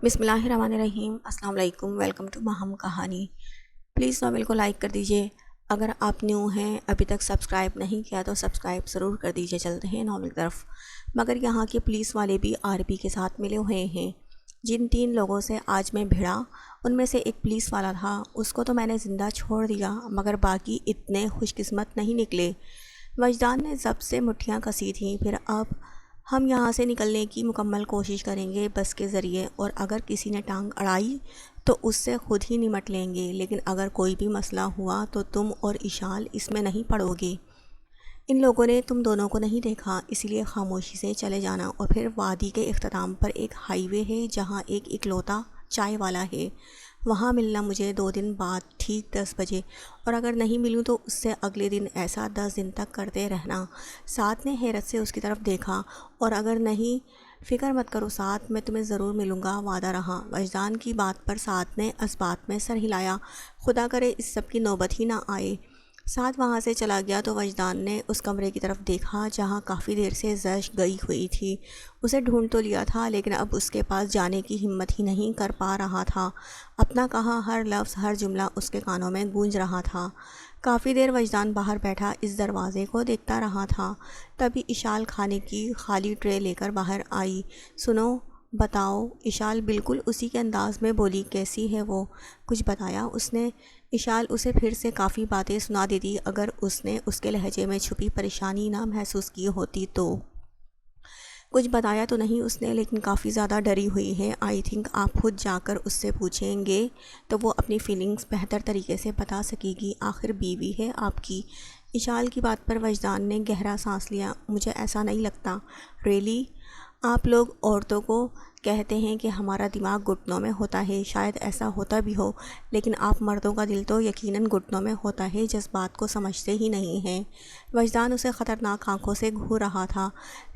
بسم اللہ الرحمن الرحیم۔ السلام علیکم، ویلکم ٹو ماہم کہانی۔ پلیز ناول کو لائک کر دیجئے۔ اگر آپ نیو ہیں، ابھی تک سبسکرائب نہیں کیا تو سبسکرائب ضرور کر دیجئے۔ چلتے ہیں ناول کی طرف۔ مگر یہاں کے پولیس والے بھی آرپی کے ساتھ ملے ہوئے ہیں۔ جن 3 لوگوں سے آج میں بھیڑا، ان میں سے ایک پولیس والا تھا، اس کو تو میں نے زندہ چھوڑ دیا، مگر باقی اتنے خوش قسمت نہیں نکلے۔ وجدان نے ضبط سے مٹھیاں کسی تھیں۔ پھر اب ہم یہاں سے نکلنے کی مکمل کوشش کریں گے بس کے ذریعے، اور اگر کسی نے ٹانگ اڑائی تو اس سے خود ہی نمٹ لیں گے، لیکن اگر کوئی بھی مسئلہ ہوا تو تم اور اشال اس میں نہیں پڑو گے۔ ان لوگوں نے تم دونوں کو نہیں دیکھا، اس لیے خاموشی سے چلے جانا۔ اور پھر وادی کے اختتام پر ایک ہائی وے ہے جہاں ایک اکلوتا چائے والا ہے، وہاں ملنا مجھے 2 دن بعد ٹھیک 10 بجے، اور اگر نہیں ملوں تو اس سے اگلے دن، ایسا 10 دن تک کرتے رہنا۔ سعد نے حیرت سے اس کی طرف دیکھا۔ اور اگر نہیں، فکر مت کرو سعد، میں تمہیں ضرور ملوں گا، وعدہ رہا۔ وجدان کی بات پر سعد نے اس بات میں سر ہلایا۔ خدا کرے اس سب کی نوبت ہی نہ آئے۔ سعد وہاں سے چلا گیا تو وجدان نے اس کمرے کی طرف دیکھا جہاں کافی دیر سے زرش گئی ہوئی تھی۔ اسے ڈھونڈ تو لیا تھا، لیکن اب اس کے پاس جانے کی ہمت ہی نہیں کر پا رہا تھا۔ اپنا کہا ہر لفظ، ہر جملہ اس کے کانوں میں گونج رہا تھا۔ کافی دیر وجدان باہر بیٹھا اس دروازے کو دیکھتا رہا تھا۔ تبھی اشال کھانے کی خالی ٹرے لے کر باہر آئی۔ سنو، بتاؤ، اشال بالکل اسی کے انداز میں بولی۔ کیسی ہے وہ؟ کچھ بتایا اس نے؟ اشال اسے پھر سے کافی باتیں سنا دیتی اگر اس نے اس کے لہجے میں چھپی پریشانی نہ محسوس کی ہوتی تو۔ کچھ بتایا تو نہیں اس نے، لیکن کافی زیادہ ڈری ہوئی ہے۔ آئی تھنک آپ خود جا کر اس سے پوچھیں گے تو وہ اپنی فیلنگز بہتر طریقے سے بتا سکے گی، آخر بیوی ہے آپ کی۔ اشال کی بات پر وجدان نے گہرا سانس لیا۔ مجھے ایسا نہیں لگتا۔ ریلی؟ آپ لوگ عورتوں کو کہتے ہیں کہ ہمارا دماغ گھٹنوں میں ہوتا ہے، شاید ایسا ہوتا بھی ہو، لیکن آپ مردوں کا دل تو یقیناً گھٹنوں میں ہوتا ہے، جذبات کو سمجھتے ہی نہیں ہیں۔ وجدان اسے خطرناک آنکھوں سے گھور رہا تھا،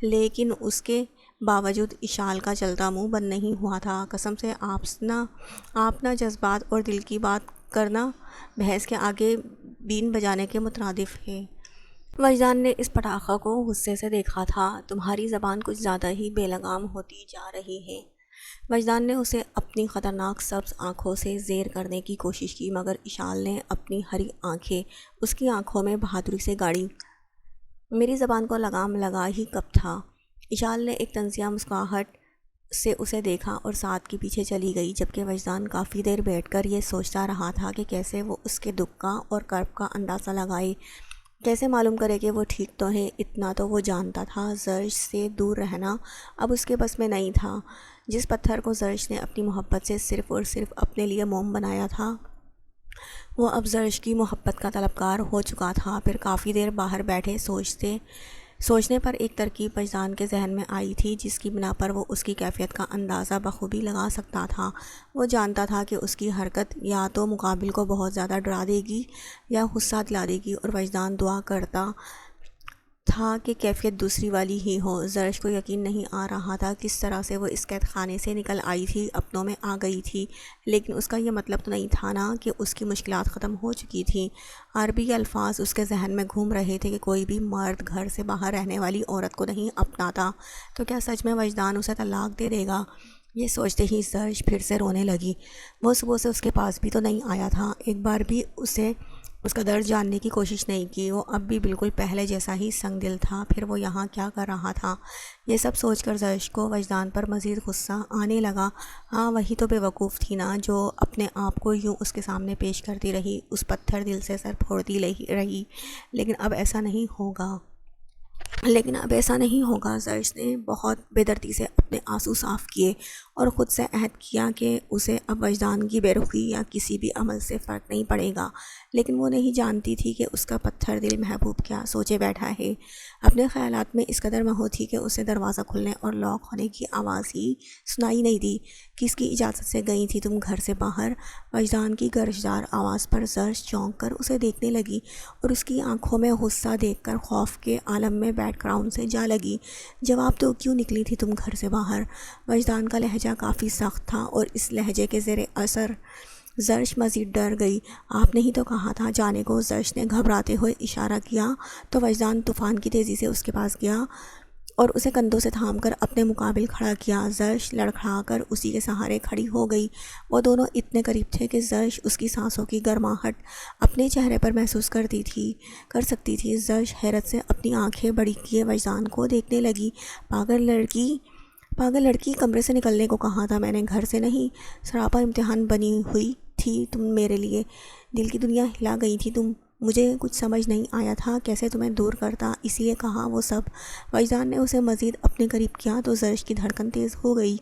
لیکن اس کے باوجود اشال کا چلتا منہ بند نہیں ہوا تھا۔ قسم سے آپ نہ جذبات اور دل کی بات کرنا بحث کے آگے بین بجانے کے مترادف ہے۔ وجدان نے اس پٹاخہ کو غصے سے دیکھا تھا۔ تمہاری زبان کچھ زیادہ ہی بے لگام ہوتی جا رہی ہے۔ وجدان نے اسے اپنی خطرناک سبز آنکھوں سے زیر کرنے کی کوشش کی، مگر اشال نے اپنی ہری آنکھیں اس کی آنکھوں میں بہادری سے گاڑی۔ میری زبان کو لگام لگا ہی کب تھا؟ اشال نے ایک طنزیہ مسکراہٹ سے اسے دیکھا اور سعد کے پیچھے چلی گئی، جبکہ وجدان کافی دیر بیٹھ کر یہ سوچتا رہا تھا کہ کیسے وہ اس کے دکھ کا اور کرب کا اندازہ لگائے، کیسے معلوم کرے کہ وہ ٹھیک تو ہے۔ اتنا تو وہ جانتا تھا، زرش سے دور رہنا اب اس کے بس میں نہیں تھا۔ جس پتھر کو زرش نے اپنی محبت سے صرف اور صرف اپنے لیے موم بنایا تھا، وہ اب زرش کی محبت کا طلبگار ہو چکا تھا۔ پھر کافی دیر باہر بیٹھے سوچنے پر ایک ترکیب وجدان کے ذہن میں آئی تھی، جس کی بنا پر وہ اس کی کیفیت کا اندازہ بخوبی لگا سکتا تھا۔ وہ جانتا تھا کہ اس کی حرکت یا تو مقابل کو بہت زیادہ ڈرا دے گی یا غصہ دلا دے گی، اور وجدان دعا کرتا تھا کہ کیفیت دوسری والی ہی ہو۔ زرش کو یقین نہیں آ رہا تھا کس طرح سے وہ اس قید خانے سے نکل آئی تھی، اپنوں میں آ گئی تھی، لیکن اس کا یہ مطلب تو نہیں تھا نا کہ اس کی مشکلات ختم ہو چکی تھیں۔ عربی کے الفاظ اس کے ذہن میں گھوم رہے تھے کہ کوئی بھی مرد گھر سے باہر رہنے والی عورت کو نہیں اپناتا تو کیا سچ میں وجدان اسے طلاق دے دے گا؟ یہ سوچتے ہی زرش پھر سے رونے لگی۔ وہ صبح سے اس کے پاس بھی تو نہیں آیا تھا، ایک بار بھی اسے اس کا درد جاننے کی کوشش نہیں کی۔ وہ اب بھی بالکل پہلے جیسا ہی سنگ دل تھا۔ پھر وہ یہاں کیا کر رہا تھا؟ یہ سب سوچ کر زرش کو وجدان پر مزید غصہ آنے لگا۔ ہاں، وہی تو بے وقوف تھی نا جو اپنے آپ کو یوں اس کے سامنے پیش کرتی رہی، اس پتھر دل سے سر پھوڑتی رہی، لیکن اب ایسا نہیں ہوگا۔ زرش نے بہت بے دردی سے اپنے آنسو صاف کیے اور خود سے عہد کیا کہ اسے اب وجدان کی بے رخی یا کسی بھی عمل سے فرق نہیں پڑے گا، لیکن وہ نہیں جانتی تھی کہ اس کا پتھر دل محبوب کیا سوچے بیٹھا ہے۔ اپنے خیالات میں اس قدر مہو تھی کہ اسے دروازہ کھلنے اور لاک ہونے کی آواز ہی سنائی نہیں دی۔ کس کی اجازت سے گئی تھی تم گھر سے باہر؟ وجدان کی گرجدار آواز پر زرش چونک کر اسے دیکھنے لگی اور اس کی آنکھوں میں غصہ دیکھ کر خوف کے عالم میں بیک گراؤنڈ سے جا لگی۔ جواب دو، کیوں نکلی تھی تم گھر سے باہر؟ وجدان کا لہجہ کافی سخت تھا اور اس لہجے کے زیر اثر زرش مزید ڈر گئی۔ آپ نے ہی تو کہا تھا جانے کو۔ زرش نے گھبراتے ہوئے اشارہ کیا تو وجدان طوفان کی تیزی سے اس کے پاس گیا اور اسے کندھوں سے تھام کر اپنے مقابل کھڑا کیا۔ زرش لڑکھڑا کر اسی کے سہارے کھڑی ہو گئی۔ وہ دونوں اتنے قریب تھے کہ زرش اس کی سانسوں کی گرماہٹ اپنے چہرے پر محسوس کر سکتی تھی۔ زرش حیرت سے اپنی آنکھیں بڑی کیے وجدان کو دیکھنے لگی۔ پاگل لڑکی، کمرے سے نکلنے کو کہا تھا میں نے، گھر سے نہیں۔ سراپا امتحان بنی ہوئی تھی تم میرے لیے، دل کی دنیا ہلا گئی تھی تم۔ مجھے کچھ سمجھ نہیں آیا تھا کیسے تمہیں دور کرتا، اس لیے کہا وہ سب۔ وجدان نے اسے مزید اپنے قریب کیا تو زرش کی دھڑکن تیز ہو گئی۔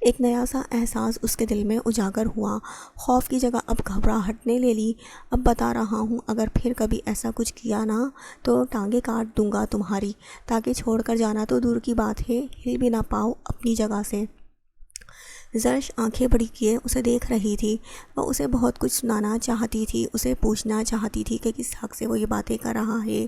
ایک نیا سا احساس اس کے دل میں اجاگر ہوا۔ خوف کی جگہ اب گھبراہٹ نے لے لی۔ اب بتا رہا ہوں، اگر پھر کبھی ایسا کچھ کیا نا تو ٹانگیں کاٹ دوں گا تمہاری، تاکہ چھوڑ کر جانا تو دور کی بات ہے، ہل بھی نہ پاؤ اپنی جگہ سے۔ زرش آنکھیں بڑی کیے اسے دیکھ رہی تھی۔ وہ اسے بہت کچھ سنانا چاہتی تھی، اسے پوچھنا چاہتی تھی کہ کس حق سے وہ یہ باتیں کر رہا ہے۔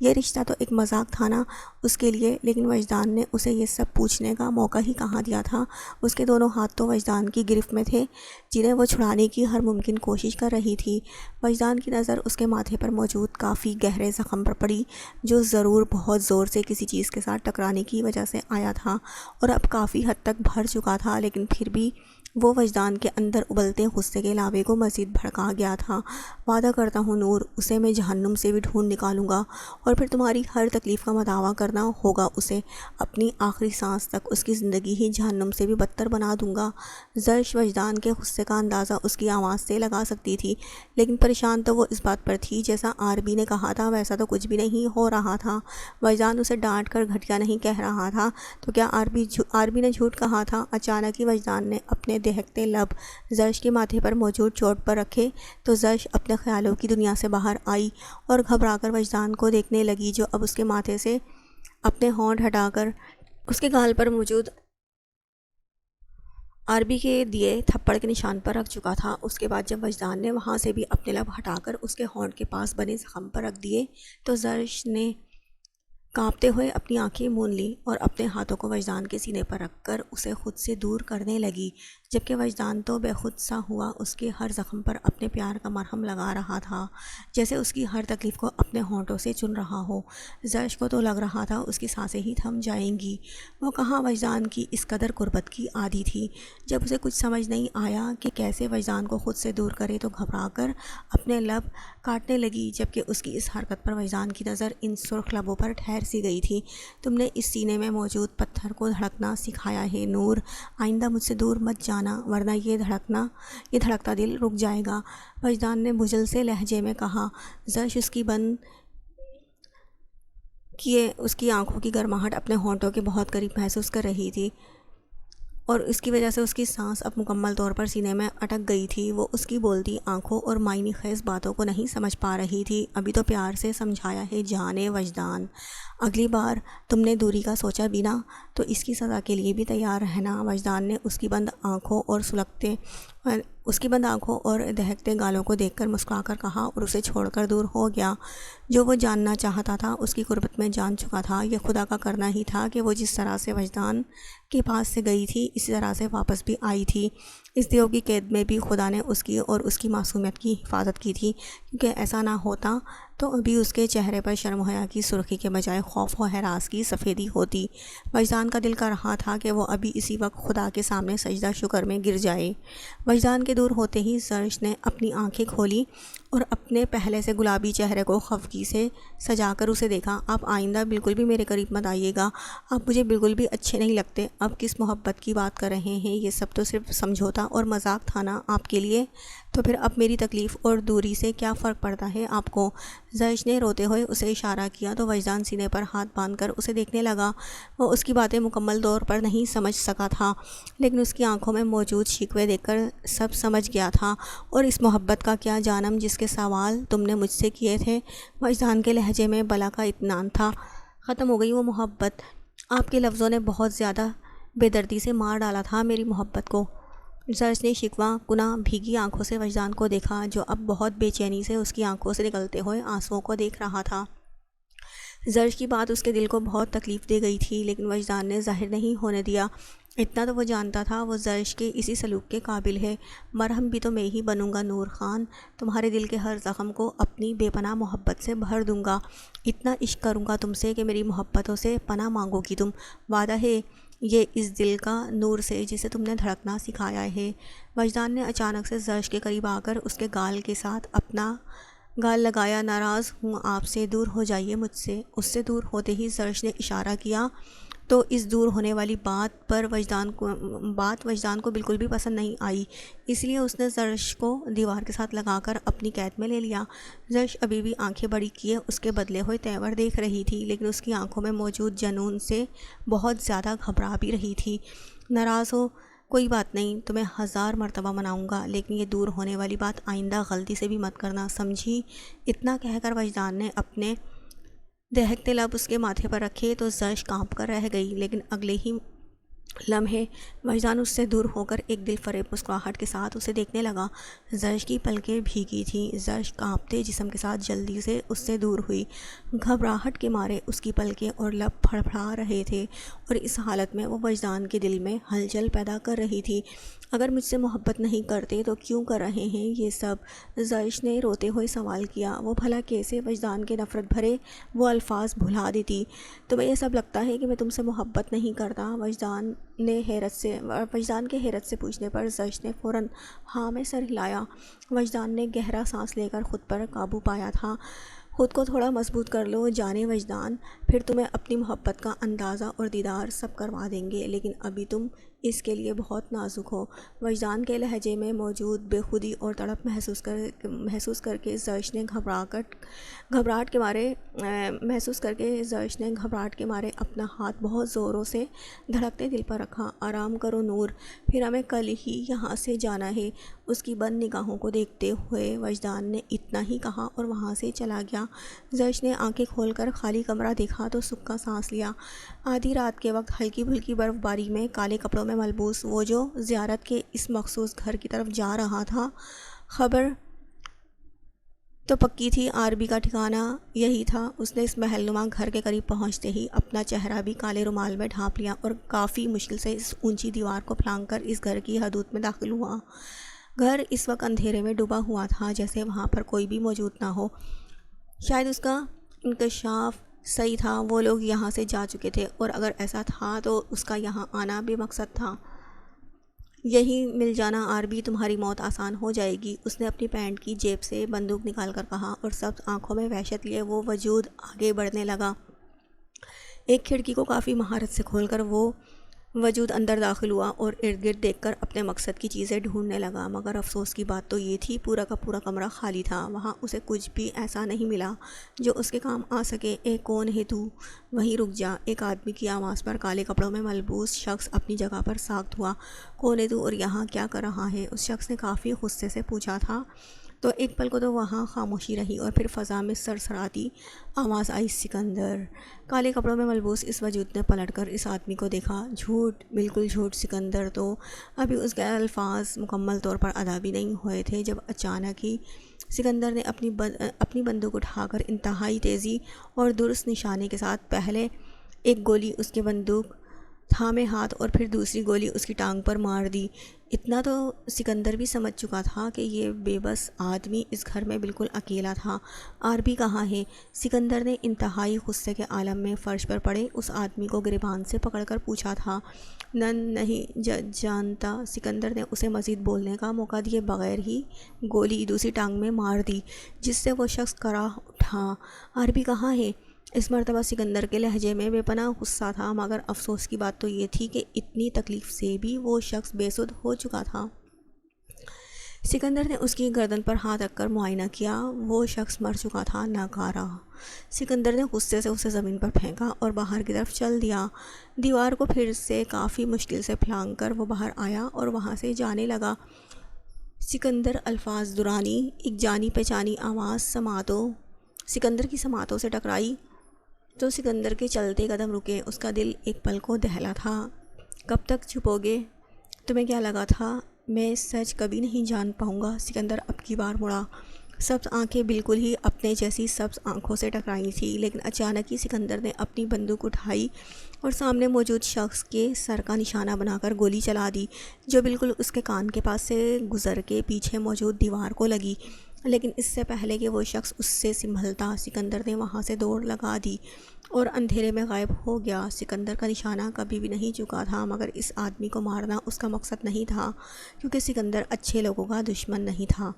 یہ رشتہ تو ایک مذاق تھا نا اس کے لیے، لیکن وجدان نے اسے یہ سب پوچھنے کا موقع ہی کہاں دیا تھا۔ اس کے دونوں ہاتھ تو وجدان کی گرفت میں تھے، جنہیں وہ چھڑانے کی ہر ممکن کوشش کر رہی تھی۔ وجدان کی نظر اس کے ماتھے پر موجود کافی گہرے زخم پر پڑی، جو ضرور بہت زور سے کسی چیز کے ساتھ ٹکرانے کی وجہ سے آیا تھا اور اب کافی حد تک بھر چکا تھا، لیکن پھر بھی وہ وجدان کے اندر ابلتے غصے کے لاوے کو مزید بھڑکا گیا تھا۔ وعدہ کرتا ہوں نور، اسے میں جہنم سے بھی ڈھونڈ نکالوں گا، اور پھر تمہاری ہر تکلیف کا مداوع کرنا ہوگا اسے، اپنی آخری سانس تک اس کی زندگی ہی جہنم سے بھی بدتر بنا دوں گا۔ زرش وجدان کے غصے کا اندازہ اس کی آواز سے لگا سکتی تھی، لیکن پریشان تو وہ اس بات پر تھی جیسا عربی نے کہا تھا ویسا تو کچھ بھی نہیں ہو رہا تھا۔ وجدان اسے ڈانٹ کر گھٹیا نہیں کہہ رہا تھا تو کیا عربی نے جھوٹ کہا تھا؟ اچانک ہی وجدان نے اپنے دہکتے لب زرش کے ماتھے پر موجود چوٹ پر رکھے تو زرش اپنے خیالوں کی دنیا سے باہر آئی اور گھبرا کر وجدان کو دیکھنے لگی، جو اب اس کے ماتھے سے اپنے ہونٹ ہٹا کر اس کے گال پر موجود عربی کے دیے تھپڑ کے نشان پر رکھ چکا تھا۔ اس کے بعد جب وجدان نے وہاں سے بھی اپنے لب ہٹا کر اس کے ہونٹ کے پاس بنے زخم پر رکھ دیے تو زرش نے کانپتے ہوئے اپنی آنکھیں مون لی اور اپنے ہاتھوں کو وجدان کے سینے پر رکھ کر اسے خود سے دور کرنے لگی، جبکہ وجدان تو بے خود سا ہوا اس کے ہر زخم پر اپنے پیار کا مرہم لگا رہا تھا، جیسے اس کی ہر تکلیف کو اپنے ہونٹوں سے چن رہا ہو۔ زرش کو تو لگ رہا تھا اس کی سانسیں ہی تھم جائیں گی۔ وہ کہاں وجدان کی اس قدر قربت کی عادی تھی۔ جب اسے کچھ سمجھ نہیں آیا کہ کیسے وجدان کو خود سے دور کرے تو گھبرا کر اپنے لب کاٹنے لگی، جبکہ اس کی اس حرکت پر وجدان کی نظر ان سرخ لبوں پر ٹھہر سی گئی تھی۔ تم نے اس سینے میں موجود پتھر کو دھڑکنا سکھایا ہے نور، آئندہ مجھ سے دور مت جانا ورنہ یہ دھڑکتا دل رک جائے گا، وجدان نے بجھل سے لہجے میں کہا۔ زرش اس کی بند کیے اس کی آنکھوں کی گرماہٹ اپنے ہونٹوں کے بہت قریب محسوس کر رہی تھی، اور اس کی وجہ سے اس کی سانس اب مکمل طور پر سینے میں اٹک گئی تھی۔ وہ اس کی بولتی آنکھوں اور معنی خیز باتوں کو نہیں سمجھ پا رہی تھی۔ ابھی تو پیار سے سمجھایا ہے جانے وجدان، اگلی بار تم نے دوری کا سوچا بھی نا تو اس کی سزا کے لیے بھی تیار رہنا۔ وجدان نے اس کی بند آنکھوں اور دہکتے گالوں کو دیکھ کر مسکرا کر کہا اور اسے چھوڑ کر دور ہو گیا۔ جو وہ جاننا چاہتا تھا اس کی قربت میں جان چکا تھا۔ یہ خدا کا کرنا ہی تھا کہ وہ جس طرح سے وجدان کے پاس سے گئی تھی اسی طرح سے واپس بھی آئی تھی۔ اس دیو کی قید میں بھی خدا نے اس کی اور اس کی معصومیت کی حفاظت کی تھی، کیونکہ ایسا نہ ہوتا تو ابھی اس کے چہرے پر شرم و حیا کی سرخی کے بجائے خوف و ہراس کی سفیدی ہوتی۔ وجدان کا دل کر رہا تھا کہ وہ ابھی اسی وقت خدا کے سامنے سجدہ شکر میں گر جائے۔ وجدان کے دور ہوتے ہی زرش نے اپنی آنکھیں کھولی اور اپنے پہلے سے گلابی چہرے کو خفگی سے سجا کر اسے دیکھا۔ آپ آئندہ بالکل بھی میرے قریب مت آئیے گا، آپ مجھے بالکل بھی اچھے نہیں لگتے۔ اب کس محبت کی بات کر رہے ہیں؟ یہ سب تو صرف سمجھوتا اور مذاق تھا نا آپ کے لیے، تو پھر اب میری تکلیف اور دوری سے کیا فرق پڑتا ہے آپ کو؟ زرش نے روتے ہوئے اسے اشارہ کیا تو وجدان سینے پر ہاتھ باندھ کر اسے دیکھنے لگا۔ وہ اس کی باتیں مکمل طور پر نہیں سمجھ سکا تھا، لیکن اس کی آنکھوں میں موجود شکوے دیکھ کر سب سمجھ گیا تھا۔ اور اس محبت کا کیا جانم جس کے سوال تم نے مجھ سے کیے تھے؟ وجدان کے لہجے میں بلا کا اطمینان تھا۔ ختم ہو گئی وہ محبت، آپ کے لفظوں نے بہت زیادہ بے دردی سے مار ڈالا تھا میری محبت کو۔ زرش نے شکوہ کنا بھیگی آنکھوں سے وجدان کو دیکھا، جو اب بہت بے چینی سے اس کی آنکھوں سے نکلتے ہوئے آنسوؤں کو دیکھ رہا تھا۔ زرش کی بات اس کے دل کو بہت تکلیف دے گئی تھی، لیکن وجدان نے ظاہر نہیں ہونے دیا۔ اتنا تو وہ جانتا تھا وہ زرش کے اسی سلوک کے قابل ہے۔ مرہم بھی تو میں ہی بنوں گا نور خان، تمہارے دل کے ہر زخم کو اپنی بے پناہ محبت سے بھر دوں گا۔ اتنا عشق کروں گا تم سے کہ میری محبتوں سے پناہ مانگو گی تم، وعدہ ہے یہ اس دل کا نور سے جسے تم نے دھڑکنا سکھایا ہے۔ وجدان نے اچانک سے زرش کے قریب آ کر اس کے گال کے ساتھ اپنا گال لگایا۔ ناراض ہوں آپ سے، دور ہو جائیے مجھ سے۔ اس سے دور ہوتے ہی زرش نے اشارہ کیا تو اس دور ہونے والی بات وجدان کو بالکل بھی پسند نہیں آئی، اس لیے اس نے زرش کو دیوار کے ساتھ لگا کر اپنی قید میں لے لیا۔ زرش ابھی بھی آنکھیں بڑی کیے اس کے بدلے ہوئے تیور دیکھ رہی تھی، لیکن اس کی آنکھوں میں موجود جنون سے بہت زیادہ گھبرا بھی رہی تھی۔ ناراض ہو، کوئی بات نہیں، تمہیں 1000 مرتبہ مناؤں گا، لیکن یہ دور ہونے والی بات آئندہ غلطی سے بھی مت کرنا، سمجھی؟ اتنا کہہ کر وجدان نے اپنے دہکتے لب اس کے ماتھے پر رکھے تو زرش کانپ کر رہ گئی، لیکن اگلے ہی لمحے وجدان اس سے دور ہو کر ایک دل فریب مسکراہٹ کے ساتھ اسے دیکھنے لگا۔ زرش کی پلکیں بھیگی تھیں، زرش کانپتے جسم کے ساتھ جلدی سے اس سے دور ہوئی۔ گھبراہٹ کے مارے اس کی پلکیں اور لب پھڑپھڑا رہے تھے، اور اس حالت میں وہ وجدان کے دل میں ہلچل پیدا کر رہی تھی۔ اگر مجھ سے محبت نہیں کرتے تو کیوں کر رہے ہیں یہ سب؟ زرش نے روتے ہوئے سوال کیا۔ وہ بھلا کیسے وجدان کے نفرت بھرے وہ الفاظ بھلا دیتی؟ تمہیں یہ سب لگتا ہے کہ میں تم سے محبت نہیں کرتا؟ وجدان کے حیرت سے پوچھنے پر زرش نے فوراً ہاں میں سر ہلایا۔ وجدان نے گہرا سانس لے کر خود پر قابو پایا تھا۔ خود کو تھوڑا مضبوط کر لو جانے وجدان، پھر تمہیں اپنی محبت کا اندازہ اور دیدار سب کروا دیں گے، لیکن ابھی تم اس کے لیے بہت نازک ہو۔ وجدان کے لہجے میں موجود بے خودی اور تڑپ محسوس کر کے زرش نے گھبراہٹ کے مارے اپنا ہاتھ بہت زوروں سے دھڑکتے دل پر رکھا۔ آرام کرو نور، پھر ہمیں کل ہی یہاں سے جانا ہے۔ اس کی بند نگاہوں کو دیکھتے ہوئے وجدان نے اتنا ہی کہا اور وہاں سے چلا گیا۔ زرش نے آنکھیں کھول کر خالی کمرہ دیکھا تو سکھ کا سانس لیا۔ آدھی رات کے وقت ہلکی پھلکی برف باری میں کالے کپڑوں میں ملبوس وہ جو زیارت کے اس مخصوص گھر کی طرف جا رہا تھا، خبر تو پکی تھی آربی کا ٹھکانہ یہی تھا۔ اس نے اس محل نما گھر کے قریب پہنچتے ہی اپنا چہرہ بھی کالے رومال میں ڈھانپ لیا اور کافی مشکل سے اس اونچی دیوار کو پھلانگ کر اس گھر کی حدود میں داخل ہوا۔ گھر اس وقت اندھیرے میں ڈوبا ہوا تھا، جیسے وہاں پر کوئی بھی موجود نہ ہو۔ شاید اس کا انکشاف صحیح تھا، وہ لوگ یہاں سے جا چکے تھے، اور اگر ایسا تھا تو اس کا یہاں آنا بے مقصد تھا۔ یہی مل جانا آربی، تمہاری موت آسان ہو جائے گی، اس نے اپنی پینٹ کی جیب سے بندوق نکال کر کہا، اور سبز آنکھوں میں وحشت لیے وہ وجود آگے بڑھنے لگا۔ ایک کھڑکی کو کافی مہارت سے کھول کر وہ وجود اندر داخل ہوا اور ارد گرد دیکھ کر اپنے مقصد کی چیزیں ڈھونڈنے لگا، مگر افسوس کی بات تو یہ تھی پورا کا پورا کمرہ خالی تھا۔ وہاں اسے کچھ بھی ایسا نہیں ملا جو اس کے کام آ سکے۔ اے کون ہے تو؟ وہیں رک جا، ایک آدمی کی آواز پر کالے کپڑوں میں ملبوس شخص اپنی جگہ پر ساکت ہوا۔ کون ہے تو اور یہاں کیا کر رہا ہے؟ اس شخص نے کافی غصے سے پوچھا تھا۔ تو ایک پل کو تو وہاں خاموشی رہی اور پھر فضا میں سرسراتی آواز آئی، سکندر۔ کالے کپڑوں میں ملبوس اس وجود نے پلٹ کر اس آدمی کو دیکھا۔ جھوٹ، بالکل جھوٹ، سکندر تو ابھی اس کے الفاظ مکمل طور پر ادا بھی نہیں ہوئے تھے جب اچانک ہی سکندر نے اپنی بندوق اٹھا کر انتہائی تیزی اور درست نشانے کے ساتھ پہلے ایک گولی اس کے بندوق تھامے ہاتھ اور پھر دوسری گولی اس کی ٹانگ پر مار دی۔ اتنا تو سکندر بھی سمجھ چکا تھا کہ یہ بے بس آدمی اس گھر میں بالکل اکیلا تھا۔ آربی کہاں ہے؟ سکندر نے انتہائی غصے کے عالم میں فرش پر پڑے اس آدمی کو گریبان سے پکڑ کر پوچھا تھا۔ نہیں جانتا، سکندر نے اسے مزید بولنے کا موقع دیے بغیر ہی گولی دوسری ٹانگ میں مار دی، جس سے وہ شخص کراہ اٹھا۔ آربی کہاں ہے؟ اس مرتبہ سکندر کے لہجے میں بے پناہ غصہ تھا، مگر افسوس کی بات تو یہ تھی کہ اتنی تکلیف سے بھی وہ شخص بے سدھ ہو چکا تھا۔ سکندر نے اس کی گردن پر ہاتھ رکھ کر معائنہ کیا، وہ شخص مر چکا تھا، ناکارہ۔ سکندر نے غصے سے اسے زمین پر پھینکا اور باہر کی طرف چل دیا۔ دیوار کو پھر سے کافی مشکل سے پھلانگ کر وہ باہر آیا اور وہاں سے جانے لگا۔ سکندر الفاظ دورانی، ایک جانی پہچانی آواز سکندر کی سماعتوں سے ٹکرائی تو سکندر کے چلتے قدم رکے۔ اس کا دل ایک پل کو دہلا تھا۔ کب تک چھپو گے؟ تمہیں کیا لگا تھا میں سچ کبھی نہیں جان پاؤں گا؟ سکندر اب کی بار مڑا۔ سبز آنکھیں بالکل ہی اپنے جیسی سبز آنکھوں سے ٹکرائی تھی، لیکن اچانک ہی سکندر نے اپنی بندوق اٹھائی اور سامنے موجود شخص کے سر کا نشانہ بنا کر گولی چلا دی، جو بالکل اس کے کان کے پاس سے گزر کے پیچھے موجود دیوار کو لگی۔ لیکن اس سے پہلے کہ وہ شخص اس سے سنبھلتا، سکندر نے وہاں سے دوڑ لگا دی اور اندھیرے میں غائب ہو گیا۔ سکندر کا نشانہ کبھی بھی نہیں چکا تھا، مگر اس آدمی کو مارنا اس کا مقصد نہیں تھا، کیونکہ سکندر اچھے لوگوں کا دشمن نہیں تھا۔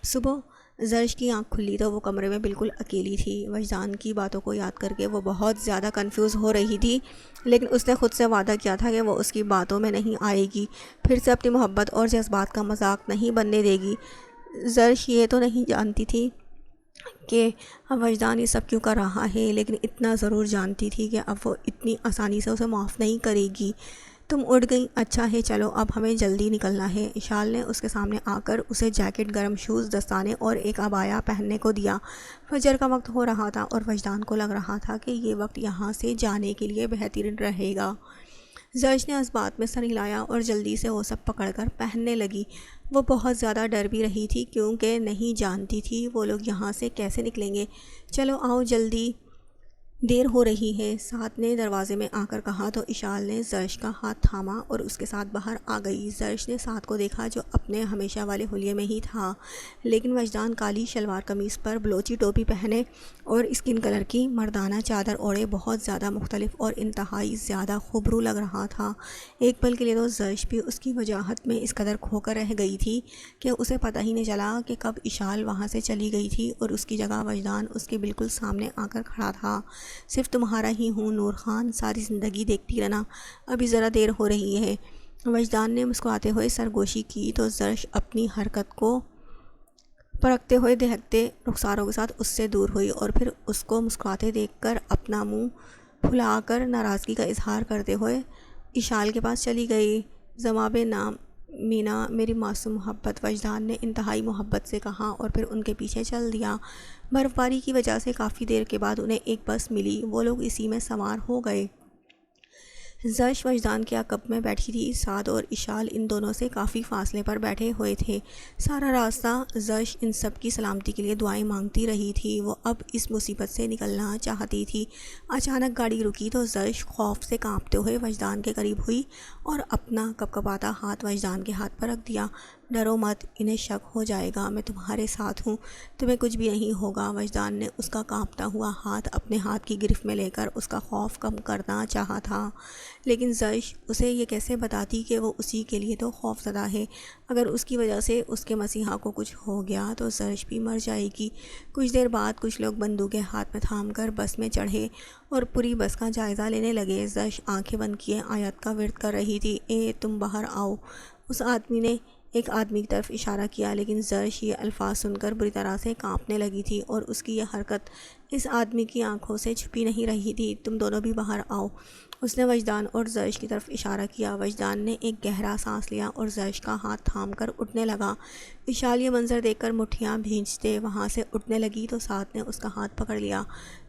صبح زرش کی آنکھ کھلی تو وہ کمرے میں بالکل اکیلی تھی۔ وجدان کی باتوں کو یاد کر کے وہ بہت زیادہ کنفیوز ہو رہی تھی، لیکن اس نے خود سے وعدہ کیا تھا کہ وہ اس کی باتوں میں نہیں آئے گی، پھر سے اپنی محبت اور جذبات کا مذاق نہیں بننے دے گی۔ زرش یہ تو نہیں جانتی تھی کہ اب وجدان یہ سب کیوں کر رہا ہے، لیکن اتنا ضرور جانتی تھی کہ اب وہ اتنی آسانی سے اسے معاف نہیں کرے گی۔ تم اٹھ گئی، اچھا ہے، چلو اب ہمیں جلدی نکلنا ہے۔ اشال نے اس کے سامنے آ کر اسے جیکٹ، گرم شوز، دستانے اور ایک عبایا پہننے کو دیا۔ فجر کا وقت ہو رہا تھا اور وجدان کو لگ رہا تھا کہ یہ وقت یہاں سے جانے کے لیے بہترین رہے گا۔ زرش نے اس بات میں سر ہلایا اور جلدی سے وہ سب پکڑ کر پہننے لگی۔ وہ بہت زیادہ ڈر بھی رہی تھی، کیونکہ نہیں جانتی تھی وہ لوگ یہاں سے کیسے نکلیں گے۔ چلو آؤ جلدی، دیر ہو رہی ہے، سعد نے دروازے میں آ کر کہا تو اشال نے زرش کا ہاتھ تھاما اور اس کے ساتھ باہر آ گئی۔ زرش نے سعد کو دیکھا جو اپنے ہمیشہ والے حلیے میں ہی تھا، لیکن وجدان کالی شلوار قمیص پر بلوچی ٹوپی پہنے اور اسکن کلر کی مردانہ چادر اوڑھے بہت زیادہ مختلف اور انتہائی زیادہ خوبرو لگ رہا تھا۔ ایک پل کے لیے تو زرش بھی اس کی وجاہت میں اس قدر کھو کر رہ گئی تھی کہ اسے پتہ ہی نہیں چلا کہ کب اشال وہاں سے چلی گئی تھی اور اس کی جگہ وجدان اس کے بالکل سامنے آ کر کھڑا تھا۔ صرف تمہارا ہی ہوں نور خان، ساری زندگی دیکھتی رہنا، ابھی ذرا دیر ہو رہی ہے۔ وجدان نے مسکراتے ہوئے سرگوشی کی تو زرش اپنی حرکت کو پرکھتے ہوئے دہکتے رخساروں کے ساتھ اس سے دور ہوئی اور پھر اس کو مسکراتے دیکھ کر اپنا منہ پھلا کر ناراضگی کا اظہار کرتے ہوئے اشال کے پاس چلی گئی۔ زماب نام مینا، میری معصوم محبت، وجدان نے انتہائی محبت سے کہا اور پھر ان کے پیچھے چل دیا۔ برف باری کی وجہ سے کافی دیر کے بعد انہیں ایک بس ملی، وہ لوگ اسی میں سوار ہو گئے۔ زرش وجدان کے عقب میں بیٹھی تھی، سعد اور اشال ان دونوں سے کافی فاصلے پر بیٹھے ہوئے تھے۔ سارا راستہ زرش ان سب کی سلامتی کے لیے دعائیں مانگتی رہی تھی، وہ اب اس مصیبت سے نکلنا چاہتی تھی۔ اچانک گاڑی رکی تو زرش خوف سے کانپتے ہوئے وجدان کے قریب ہوئی اور اپنا کپکپاتا ہاتھ وجدان کے ہاتھ پر رکھ دیا۔ ڈرو مت، انہیں شک ہو جائے گا، میں تمہارے ساتھ ہوں، تمہیں کچھ بھی نہیں ہوگا۔ وجدان نے اس کا کانپتا ہوا ہاتھ اپنے ہاتھ کی گرفت میں لے کر اس کا خوف کم کرنا چاہا تھا، لیکن زرش اسے یہ کیسے بتاتی کہ وہ اسی کے لیے تو خوف زدہ ہے۔ اگر اس کی وجہ سے اس کے مسیحا کو کچھ ہو گیا تو زرش بھی مر جائے گی۔ کچھ دیر بعد کچھ لوگ بندوقیں ہاتھ میں تھام کر بس میں چڑھے اور پوری بس کا جائزہ لینے لگے۔ زرش آنکھیں بند کیے آیت کا ورد کر رہی تھی، اے تم باہر آؤ۔ اس آدمی نے ایک آدمی کی طرف اشارہ کیا، لیکن زرش یہ الفاظ سن کر بری طرح سے کانپنے لگی تھی اور اس کی یہ حرکت اس آدمی کی آنکھوں سے چھپی نہیں رہی تھی۔ تم دونوں بھی باہر آؤ۔ اس نے وجدان اور زرش کی طرف اشارہ کیا۔ وجدان نے ایک گہرا سانس لیا اور زرش کا ہاتھ تھام کر اٹھنے لگا۔ اشال یہ منظر دیکھ کر مٹھیاں بھینچتے وہاں سے اٹھنے لگی تو سعد نے اس کا ہاتھ پکڑ لیا۔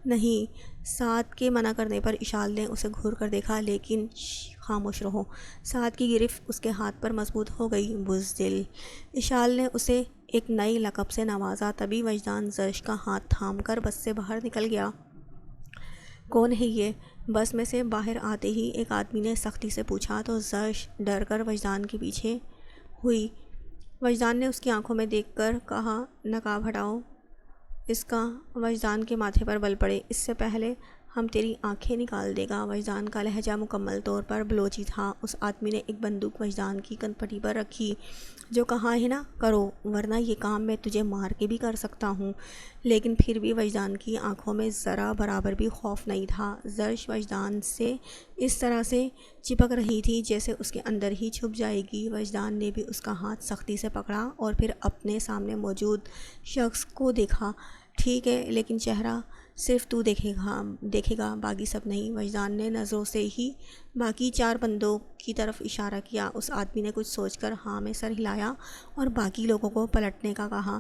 نہیں، سعد کے منع کرنے پر اشال نے اسے گھور کر دیکھا، لیکن خاموش رہو۔ سعد کی گرفت اس کے ہاتھ پر مضبوط ہو گئی۔ بزدل، اشال نے اسے ایک نئی لقب سے نوازا۔ تبھی وجدان زرش کا ہاتھ تھام کر بس سے باہر نکل گیا۔ کون ہے یہ؟ بس میں سے باہر آتے ہی ایک آدمی نے سختی سے پوچھا تو زرش ڈر کر وجدان کے پیچھے ہوئی۔ وجدان نے اس کی آنکھوں میں دیکھ کر کہا، نقاب ہٹاؤ اس کا۔ وجدان کے ماتھے پر بل پڑے، اس سے پہلے ہم تیری آنکھیں نکال دے گا۔ وجدان کا لہجہ مکمل طور پر بلوچی تھا۔ اس آدمی نے ایک بندوق وجدان کی کنپٹی پر رکھی، جو کہا ہے نا، کرو، ورنہ یہ کام میں تجھے مار کے بھی کر سکتا ہوں۔ لیکن پھر بھی وجدان کی آنکھوں میں ذرا برابر بھی خوف نہیں تھا۔ زرش وجدان سے اس طرح سے چپک رہی تھی جیسے اس کے اندر ہی چھپ جائے گی۔ وجدان نے بھی اس کا ہاتھ سختی سے پکڑا اور پھر اپنے سامنے موجود شخص کو دیکھا۔ ٹھیک ہے، لیکن چہرہ صرف تو دیکھے گا، باقی سب نہیں۔ وجدان نے نظروں سے ہی باقی 4 بندوں کی طرف اشارہ کیا۔ اس آدمی نے کچھ سوچ کر ہاں میں سر ہلایا اور باقی لوگوں کو پلٹنے کا کہا۔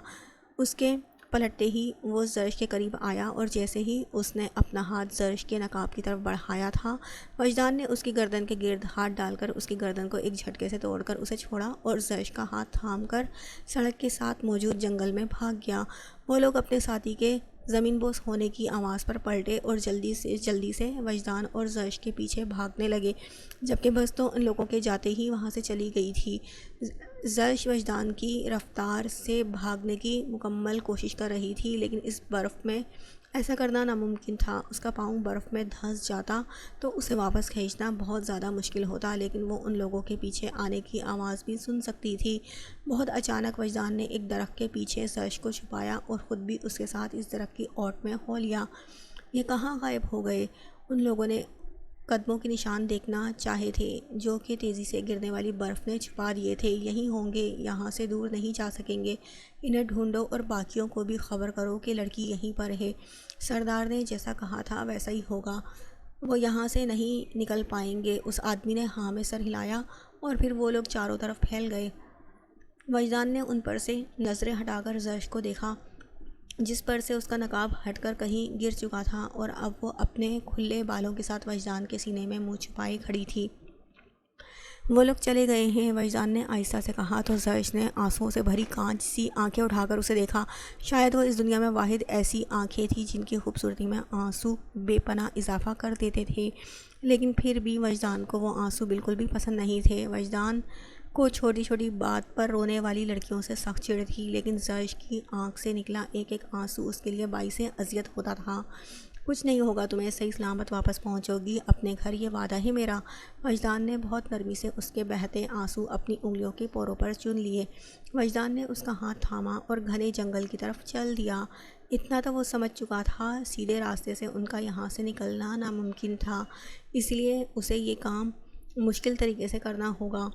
اس کے پلٹتے ہی وہ زرش کے قریب آیا اور جیسے ہی اس نے اپنا ہاتھ زرش کے نقاب کی طرف بڑھایا تھا، وجدان نے اس کی گردن کے گرد ہاتھ ڈال کر اس کی گردن کو ایک جھٹکے سے توڑ کر اسے چھوڑا اور زرش کا ہاتھ تھام کر سڑک کے ساتھ موجود جنگل میں بھاگ گیا۔ وہ لوگ اپنے ساتھی کے زمین بوس ہونے کی آواز پر پلٹے اور جلدی سے وجدان اور زرش کے پیچھے بھاگنے لگے، جبکہ بس تو ان لوگوں کے جاتے ہی وہاں سے چلی گئی تھی۔ زرش وجدان کی رفتار سے بھاگنے کی مکمل کوشش کر رہی تھی، لیکن اس برف میں ایسا کرنا ناممکن تھا۔ اس کا پاؤں برف میں دھنس جاتا تو اسے واپس کھینچنا بہت زیادہ مشکل ہوتا، لیکن وہ ان لوگوں کے پیچھے آنے کی آواز بھی سن سکتی تھی۔ بہت اچانک وجدان نے ایک درخت کے پیچھے زرش کو چھپایا اور خود بھی اس کے ساتھ اس درخت کی اوٹ میں ہو لیا۔ یہ کہاں غائب ہو گئے؟ ان لوگوں نے قدموں کے نشان دیکھنا چاہے تھے جو کہ تیزی سے گرنے والی برف نے چھپا دیے تھے۔ یہیں ہوں گے، یہاں سے دور نہیں جا سکیں گے۔ انہیں ڈھونڈو اور باقیوں کو بھی خبر کرو کہ لڑکی یہیں پر ہے۔ سردار نے جیسا کہا تھا ویسا ہی ہوگا، وہ یہاں سے نہیں نکل پائیں گے۔ اس آدمی نے ہاں میں سر ہلایا اور پھر وہ لوگ چاروں طرف پھیل گئے۔ وجدان نے ان پر سے نظریں ہٹا کر زرش کو دیکھا، جس پر سے اس کا نقاب ہٹ کر کہیں گر چکا تھا اور اب وہ اپنے کھلے بالوں کے ساتھ وجدان کے سینے میں منہ چھپائے کھڑی تھی۔ وہ لوگ چلے گئے ہیں، وجدان نے آہستہ سے کہا تو زرش نے آنسوؤں سے بھری کانچ سی آنکھیں اٹھا کر اسے دیکھا۔ شاید وہ اس دنیا میں واحد ایسی آنکھیں تھیں جن کی خوبصورتی میں آنسو بے پناہ اضافہ کر دیتے تھے، لیکن پھر بھی وجدان کو وہ آنسو بالکل بھی پسند نہیں تھے۔ وجدان کو چھوٹی چھوٹی بات پر رونے والی لڑکیوں سے سخت چڑ تھی، لیکن زرش کی آنکھ سے نکلا ایک ایک آنسو اس کے لیے باعث اذیت ہوتا تھا۔ کچھ نہیں ہوگا، تمہیں صحیح سلامت واپس پہنچو گی اپنے گھر، یہ وعدہ ہے میرا۔ وجدان نے بہت نرمی سے اس کے بہتے آنسو اپنی انگلیوں کے پوروں پر چن لیے۔ وجدان نے اس کا ہاتھ تھاما اور گھنے جنگل کی طرف چل دیا۔ اتنا تو وہ سمجھ چکا تھا، سیدھے راستے سے ان کا یہاں سے نکلنا ناممکن تھا، اس لیے اسے یہ کام مشکل طریقے سے کرنا ہوگا۔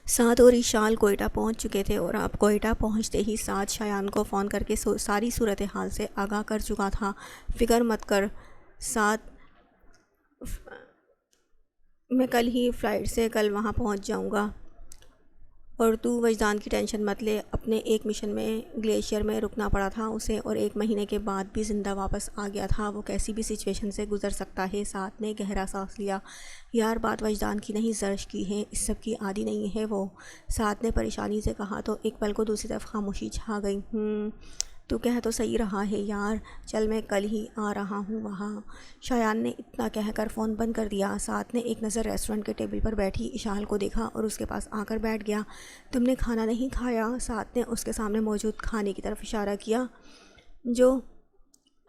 سعد اور اشال کوئٹہ پہنچ چکے تھے اور اب کوئٹہ پہنچتے ہی سعد شایان کو فون کر کے ساری صورتحال سے آگاہ کر چکا تھا۔ فکر مت کر سعد، میں کل ہی فلائٹ سے کل وہاں پہنچ جاؤں گا اور تو وجدان کی ٹینشن مت لے۔ اپنے ایک مشن میں گلیشیئر میں رکنا پڑا تھا اسے اور 1 مہینے کے بعد بھی زندہ واپس آ گیا تھا۔ وہ کیسی بھی سچویشن سے گزر سکتا ہے۔ سعد نے گہرا سانس لیا۔ یار بات وجدان کی نہیں زرش کی ہے، اس سب کی عادی نہیں ہے وہ، سعد نے پریشانی سے کہا تو ایک پل کو دوسری طرف خاموشی چھا گئی۔ تو کہہ تو صحیح رہا ہے یار، چل میں کل ہی آ رہا ہوں وہاں۔ شایان نے اتنا کہہ کر فون بند کر دیا۔ سعد نے ایک نظر ریسٹورنٹ کے ٹیبل پر بیٹھی اشال کو دیکھا اور اس کے پاس آ کر بیٹھ گیا۔ تم نے کھانا نہیں کھایا؟ سعد نے اس کے سامنے موجود کھانے کی طرف اشارہ کیا جو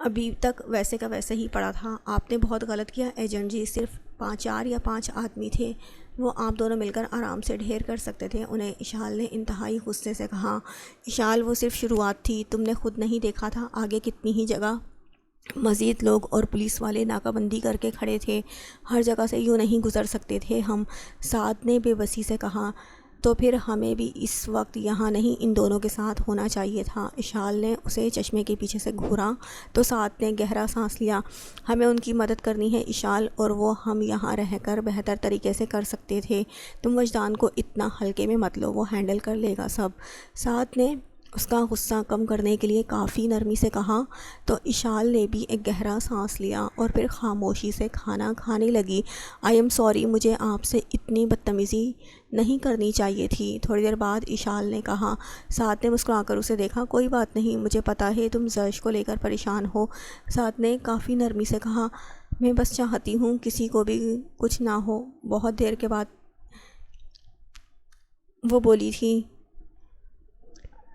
ابھی تک ویسے کا ویسے ہی پڑا تھا۔ آپ نے بہت غلط کیا ایجنٹ جی، صرف 4 یا 5 آدمی تھے، وہ آپ دونوں مل کر آرام سے ڈھیر کر سکتے تھے انہیں، اشال نے انتہائی غصے سے کہا۔ اشال وہ صرف شروعات تھی، تم نے خود نہیں دیکھا تھا آگے کتنی ہی جگہ مزید لوگ اور پولیس والے ناکہ بندی کر کے کھڑے تھے، ہر جگہ سے یوں نہیں گزر سکتے تھے ہم، سعد نے بے بسی سے کہا۔ تو پھر ہمیں بھی اس وقت یہاں نہیں ان دونوں کے ساتھ ہونا چاہیے تھا۔ اشال نے اسے چشمے کے پیچھے سے گھورا تو سعد نے گہرا سانس لیا۔ ہمیں ان کی مدد کرنی ہے اشال، اور وہ ہم یہاں رہ کر بہتر طریقے سے کر سکتے تھے۔ تم وجدان کو اتنا ہلکے میں مت لو، وہ ہینڈل کر لے گا سب، سعد نے اس کا غصہ کم کرنے کے لیے کافی نرمی سے کہا۔ تو اشال نے بھی ایک گہرا سانس لیا اور پھر خاموشی سے کھانا کھانے لگی۔ آئی ایم سوری، مجھے آپ سے اتنی بدتمیزی نہیں کرنی چاہیے تھی، تھوڑی دیر بعد اشال نے کہا۔ سعد نے مسکرا کر اسے دیکھا۔ کوئی بات نہیں، مجھے پتہ ہے تم زرش کو لے کر پریشان ہو، سعد نے کافی نرمی سے کہا۔ میں بس چاہتی ہوں کسی کو بھی کچھ نہ ہو۔ بہت دیر کے بعد وہ بولی تھی،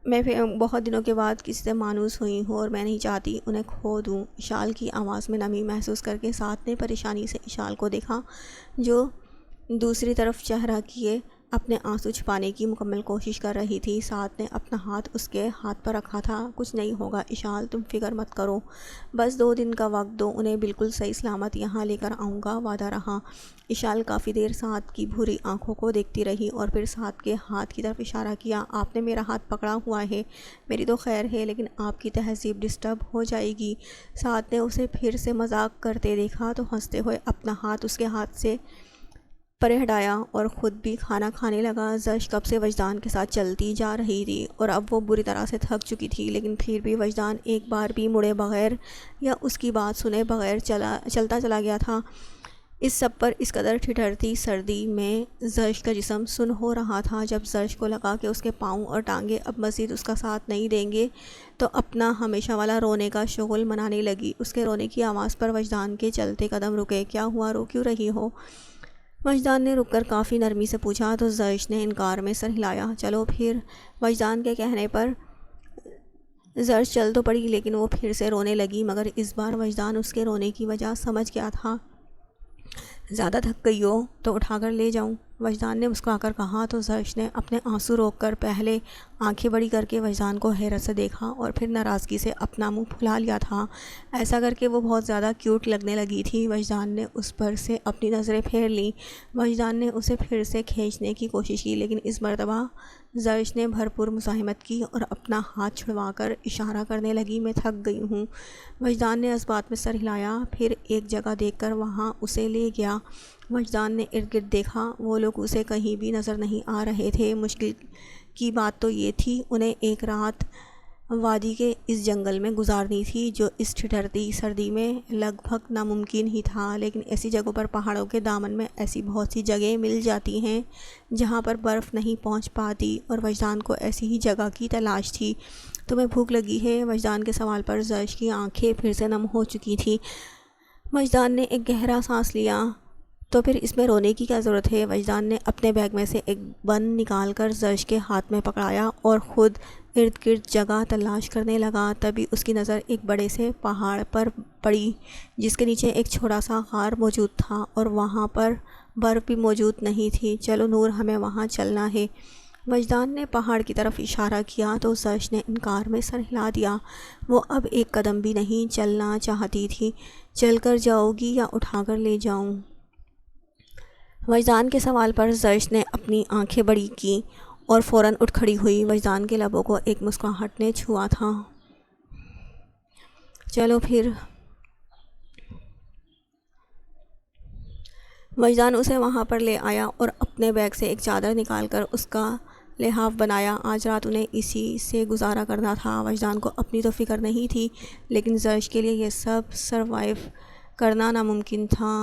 میں بہت دنوں کے بعد کسی سے مانوس ہوئی ہوں اور میں نہیں چاہتی انہیں کھو دوں۔ اشال کی آواز میں نمی محسوس کر کے سعد نے پریشانی سے اشال کو دیکھا جو دوسری طرف چہرہ کیے اپنے آنسو چھپانے کی مکمل کوشش کر رہی تھی۔ سعد نے اپنا ہاتھ اس کے ہاتھ پر رکھا تھا۔ کچھ نہیں ہوگا اشال، تم فکر مت کرو، بس 2 دن کا وقت دو، انہیں بالکل صحیح سلامت یہاں لے کر آؤں گا، وعدہ رہا۔ اشال کافی دیر سعد کی بھوری آنکھوں کو دیکھتی رہی اور پھر سعد کے ہاتھ کی طرف اشارہ کیا۔ آپ نے میرا ہاتھ پکڑا ہوا ہے، میری تو خیر ہے، لیکن آپ کی تہذیب ڈسٹرب ہو جائے گی۔ سعد نے اسے پھر سے مذاق کرتے دیکھا تو ہنستے ہوئے اپنا ہاتھ اس کے ہاتھ سے پرے ہٹایا اور خود بھی کھانا کھانے لگا۔ زرش کب سے وجدان کے ساتھ چلتی جا رہی تھی اور اب وہ بری طرح سے تھک چکی تھی، لیکن پھر بھی وجدان ایک بار بھی مڑے بغیر یا اس کی بات سنے بغیر چلتا چلا گیا تھا۔ اس سب پر اس قدر ٹھٹھرتی سردی میں زرش کا جسم سن ہو رہا تھا۔ جب زرش کو لگا کہ اس کے پاؤں اور ٹانگیں اب مزید اس کا ساتھ نہیں دیں گے تو اپنا ہمیشہ والا رونے کا شغل منانے لگی۔ اس کے رونے کی آواز پر وجدان کے چلتے قدم رکے۔ کیا ہوا، رو کیوں رہی ہو؟ وجدان نے رک کر کافی نرمی سے پوچھا تو زرش نے انکار میں سر ہلایا۔ چلو پھر۔ وجدان کے کہنے پر زرش چل تو پڑی، لیکن وہ پھر سے رونے لگی، مگر اس بار وجدان اس کے رونے کی وجہ سمجھ گیا تھا۔ زیادہ تھک گئی ہو تو اٹھا کر لے جاؤں، وجدان نے مسکرا کر کہا تو زرش نے اپنے آنسو روک کر پہلے آنکھیں بڑی کر کے وجدان کو حیرت سے دیکھا اور پھر ناراضگی سے اپنا منہ پھلا لیا تھا۔ ایسا کر کے وہ بہت زیادہ کیوٹ لگنے لگی تھی۔ وجدان نے اس پر سے اپنی نظریں پھیر لیں۔ وجدان نے اسے پھر سے کھینچنے کی کوشش کی، لیکن اس مرتبہ زرش نے بھرپور مزاحمت کی اور اپنا ہاتھ چھڑوا کر اشارہ کرنے لگی، میں تھک گئی ہوں۔ وجدان نے اس بات میں سر ہلایا، پھر ایک جگہ دیکھ کر وہاں اسے لے گیا۔ وجدان نے ارد گرد دیکھا، وہ لوگ اسے کہیں بھی نظر نہیں آ رہے تھے۔ مشکل کی بات تو یہ تھی انہیں ایک رات وادی کے اس جنگل میں گزارنی تھی، جو اس ٹھٹھرتی سردی میں لگ بھگ ناممکن ہی تھا، لیکن ایسی جگہوں پر پہاڑوں کے دامن میں ایسی بہت سی جگہیں مل جاتی ہیں جہاں پر برف نہیں پہنچ پاتی، اور وجدان کو ایسی ہی جگہ کی تلاش تھی۔ تمہیں بھوک لگی ہے؟ وجدان کے سوال پر زرش کی آنکھیں پھر سے نم ہو چکی تھیں۔ وجدان نے ایک گہرا سانس لیا۔ تو پھر اس میں رونے کی کیا ضرورت ہے؟ وجدان نے اپنے بیگ میں سے ایک بند نکال کر زرش کے ہاتھ میں پکڑایا اور خود ارد گرد جگہ تلاش کرنے لگا۔ تبھی اس کی نظر ایک بڑے سے پہاڑ پر پڑی جس کے نیچے ایک چھوٹا سا غار موجود تھا اور وہاں پر برف بھی موجود نہیں تھی۔ چلو نور، ہمیں وہاں چلنا ہے۔ وجدان نے پہاڑ کی طرف اشارہ کیا تو زرش نے انکار میں سر ہلا دیا۔ وہ اب ایک قدم بھی نہیں چلنا چاہتی تھی۔ چل کر جاؤ گی یا اٹھا کر لے جاؤں؟ وجدان کے سوال پر زرش نے اپنی آنکھیں بڑی کیں اور فوراً اٹھ کھڑی ہوئی۔ وجدان کے لبوں کو ایک مسکراہٹ نے چھوا تھا۔ چلو پھر۔ وجدان اسے وہاں پر لے آیا اور اپنے بیگ سے ایک چادر نکال کر اس کا لحاف بنایا۔ آج رات انہیں اسی سے گزارا کرنا تھا۔ وجدان کو اپنی تو فکر نہیں تھی، لیکن زرش کے لیے یہ سب سروائیو کرنا ناممکن تھا۔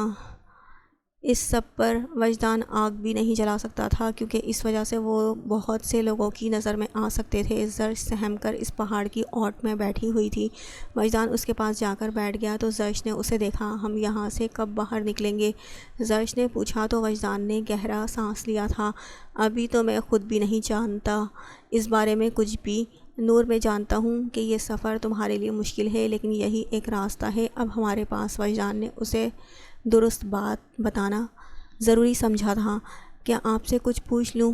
اس سب پر وجدان آگ بھی نہیں جلا سکتا تھا، کیونکہ اس وجہ سے وہ بہت سے لوگوں کی نظر میں آ سکتے تھے۔ زرش سہم کر اس پہاڑ کی اوٹ میں بیٹھی ہوئی تھی۔ وجدان اس کے پاس جا کر بیٹھ گیا تو زرش نے اسے دیکھا۔ ہم یہاں سے کب باہر نکلیں گے؟ زرش نے پوچھا تو وجدان نے گہرا سانس لیا تھا۔ ابھی تو میں خود بھی نہیں جانتا اس بارے میں کچھ بھی، نور، میں جانتا ہوں کہ یہ سفر تمہارے لیے مشکل ہے، لیکن یہی ایک راستہ ہے اب ہمارے پاس۔ وجدان نے اسے درست بات بتانا ضروری سمجھا تھا۔ کیا آپ سے کچھ پوچھ لوں؟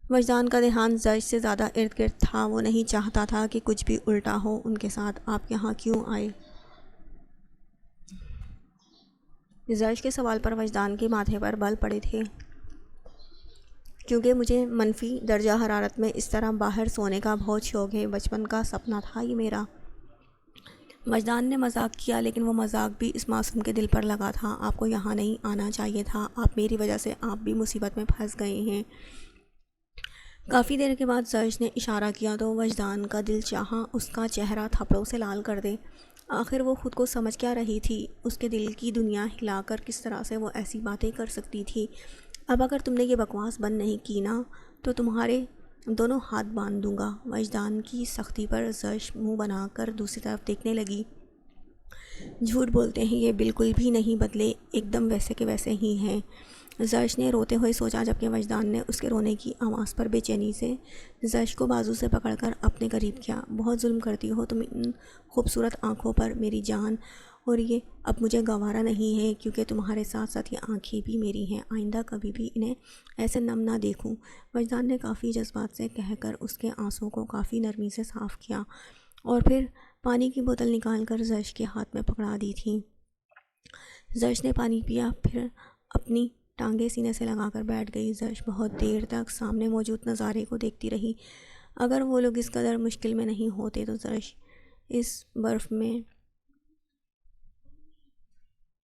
وجدان کا دھیان زرش سے زیادہ ارد گرد تھا۔ وہ نہیں چاہتا تھا کہ کچھ بھی الٹا ہو ان کے ساتھ۔ آپ یہاں کیوں آئے؟ زرش کے سوال پر وجدان کے ماتھے پر بل پڑے تھے، کیونکہ مجھے منفی درجہ حرارت میں اس طرح باہر سونے کا بہت شوق ہے۔ بچپن کا سپنا تھا یہ میرا۔ وجدان نے مذاق کیا، لیکن وہ مذاق بھی اس معصوم کے دل پر لگا تھا۔ آپ کو یہاں نہیں آنا چاہیے تھا، آپ میری وجہ سے آپ بھی مصیبت میں پھنس گئے ہیں۔ کافی دیر کے بعد زرش نے اشارہ کیا تو وجدان کا دل چاہا اس کا چہرہ تھپڑوں سے لال کر دے۔ آخر وہ خود کو سمجھ کیا رہی تھی؟ اس کے دل کی دنیا ہلا کر کس طرح سے وہ ایسی باتیں کر سکتی تھی؟ اب اگر تم نے یہ بکواس بند نہیں کی نا تو تمہارے دونوں ہاتھ باندھ دوں گا۔ وجدان کی سختی پر زرش منہ بنا کر دوسری طرف دیکھنے لگی۔ جھوٹ بولتے ہیں، یہ بالکل بھی نہیں بدلے، ایک دم ویسے کے ویسے ہی ہیں، زرش نے روتے ہوئے سوچا، جبکہ وجدان نے اس کے رونے کی آواز پر بے چینی سے زرش کو بازو سے پکڑ کر اپنے قریب کیا۔ بہت ظلم کرتی ہو تم ان خوبصورت آنکھوں پر میری جان، اور یہ اب مجھے گوارا نہیں ہے، کیونکہ تمہارے ساتھ ساتھ یہ آنکھیں بھی میری ہیں، آئندہ کبھی بھی انہیں ایسے نم نہ دیکھوں۔ وجدان نے کافی جذبات سے کہہ کر اس کے آنسوں کو کافی نرمی سے صاف کیا اور پھر پانی کی بوتل نکال کر زرش کے ہاتھ میں پکڑا دی تھی۔ زرش نے پانی پیا، پھر اپنی ٹانگیں سینے سے لگا کر بیٹھ گئی۔ زرش بہت دیر تک سامنے موجود نظارے کو دیکھتی رہی۔ اگر وہ لوگ اس قدر مشکل میں نہیں ہوتے تو زرش اس برف میں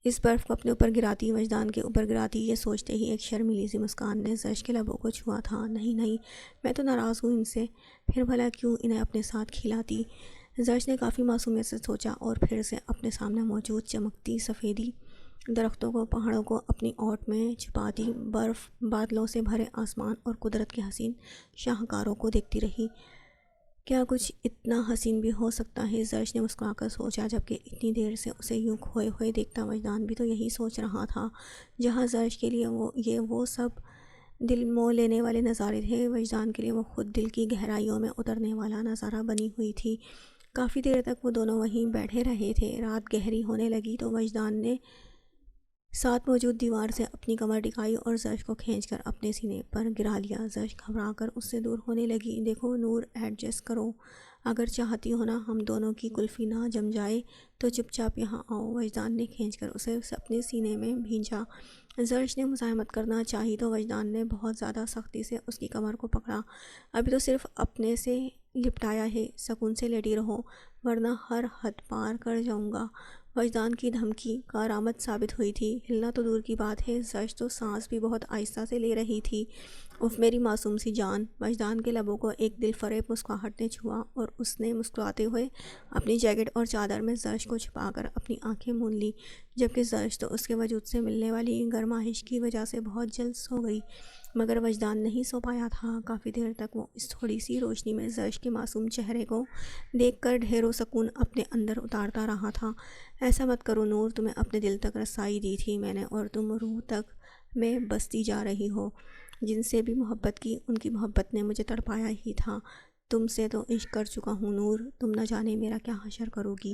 اس برف کو اپنے اوپر گراتی، وجدان کے اوپر گراتی، یہ سوچتے ہی ایک شرمیلی سی مسکان نے زرش کے لبوں کو چھوا تھا۔ نہیں نہیں، میں تو ناراض ہوں ان سے، پھر بھلا کیوں انہیں اپنے ساتھ کھلاتی؟ زرش نے کافی معصومیت سے سوچا اور پھر سے اپنے سامنے موجود چمکتی سفیدی درختوں کو، پہاڑوں کو اپنی اوٹ میں چھپاتی برف، بادلوں سے بھرے آسمان اور قدرت کے حسین شاہکاروں کو دیکھتی رہی۔ کیا کچھ اتنا حسین بھی ہو سکتا ہے؟ زرش نے مسکرا کر سوچا، جبکہ اتنی دیر سے اسے یوں کھوئے ہوئے دیکھتا وجدان بھی تو یہی سوچ رہا تھا۔ جہاں زرش کے لیے وہ سب دل مو لینے والے نظارے تھے، وجدان کے لیے وہ خود دل کی گہرائیوں میں اترنے والا نظارہ بنی ہوئی تھی۔ کافی دیر تک وہ دونوں وہیں بیٹھے رہے تھے۔ رات گہری ہونے لگی تو وجدان نے ساتھ موجود دیوار سے اپنی کمر ٹکائی اور زرش کو کھینچ کر اپنے سینے پر گرا لیا۔ زرش گھبرا کر اس سے دور ہونے لگی۔ دیکھو نور، ایڈجسٹ کرو، اگر چاہتی ہو نا ہم دونوں کی کلفی نہ جم جائے تو چپ چاپ یہاں آؤ۔ وجدان نے کھینچ کر اسے اپنے سینے میں بھینچا۔ زرش نے مزاحمت کرنا چاہی تو وجدان نے بہت زیادہ سختی سے اس کی کمر کو پکڑا۔ ابھی تو صرف اپنے سے لپٹایا ہے، سکون سے لیٹی رہو ورنہ ہر حد پار کر جاؤں گا۔ وجدان کی دھمکی کارآمد ثابت ہوئی تھی۔ ہلنا تو دور کی بات ہے، زرش تو سانس بھی بہت آہستہ سے لے رہی تھی۔ اف میری معصوم سی جان! وجدان کے لبوں کو ایک دل فریب مسکراہٹ نے چھوا اور اس نے مسکراتے ہوئے اپنی جیکٹ اور چادر میں زرش کو چھپا کر اپنی آنکھیں مون لی، جبکہ زرش تو اس کے وجود سے ملنے والی گرمائش کی وجہ سے بہت جلد سو گئی، مگر وجدان نہیں سو پایا تھا۔ کافی دیر تک وہ اس تھوڑی سی روشنی میں زرش کے معصوم چہرے کو دیکھ کر ڈھیروں سکون اپنے اندر اتارتا رہا تھا۔ ایسا مت کرو نور، تمہیں اپنے دل تک رسائی دی تھی میں نے اور تم روح تک میں بستی جا رہی ہو۔ جن سے بھی محبت کی ان کی محبت نے مجھے تڑپایا ہی تھا۔ تم سے تو عشق کر چکا ہوں نور، تم نہ جانے میرا کیا حشر کرو گی۔